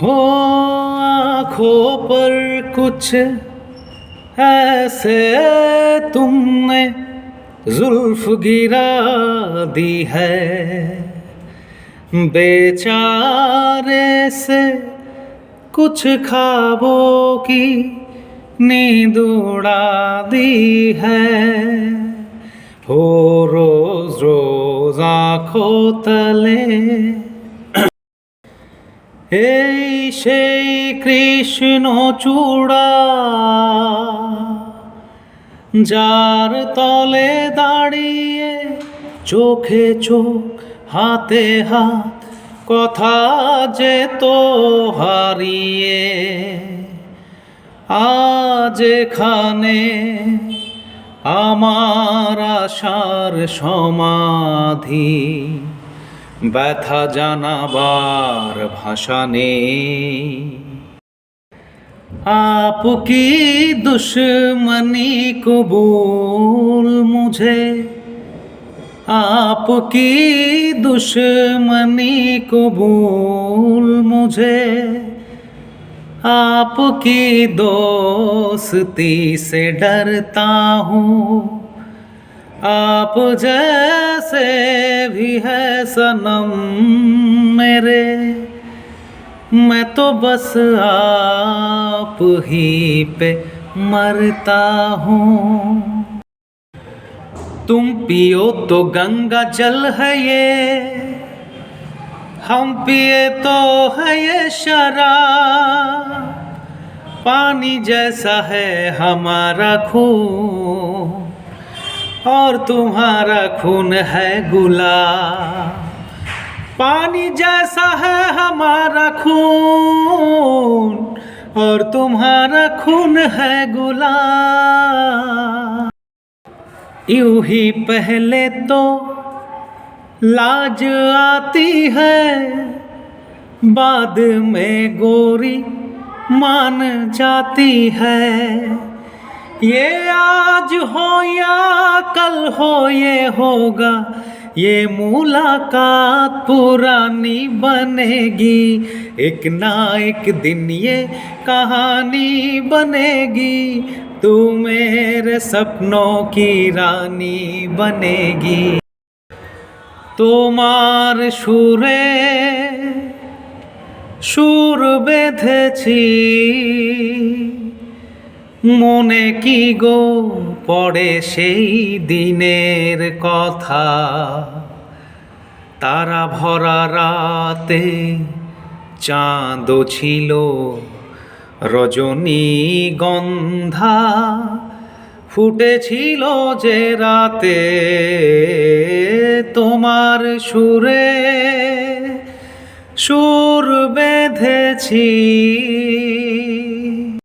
हो आँखों पर कुछ ऐसे तुमने जुल्फ गिरा दी है, बेचारे से कुछ ख्वाबों की नींद उड़ा दी है। हो रोज रोज आँखों तले এই সেই কৃষ্ণ চূড়া, যার তলে দাঁড়িয়ে চোখে চোখ হাতে হাত কথা যেত হারিয়ে, আজ এখানে আমার আশার সমাধি, ব্যথা জানাবার ভাষা নেই। आपकी दुश्मनी कबूल मुझे, आपकी दुश्मनी कबूल मुझे, आपकी दोस्ती से डरता हूँ। आप जैसे भी है सनम मेरे, मैं तो बस आप ही पे मरता हूँ। तुम पियो तो गंगा जल है ये, हम पिए तो है ये शराब। पानी जैसा है हमारा खून और तुम्हारा खून है गुलाब। पानी जैसा है हमारा खून और तुम्हारा खून है गुलाब। यूं ही पहले तो लाज आती है, बाद में गोरी मान जाती है। ये आज हो या कल हो ये होगा, ये मुलाकात पुरानी बनेगी। एक ना एक दिन ये कहानी बनेगी, तू मेरे सपनों की रानी बनेगी। তোমার সুরে সুর বেঁধেছি, মনে কি গো পড়ে সেই দিনের কথা। তারা ভরা রাতে চাঁদও ছিল রজনীগন্ধা, ফুটেছিল যে রাতে তোমার সুরে সুর বেঁধেছি।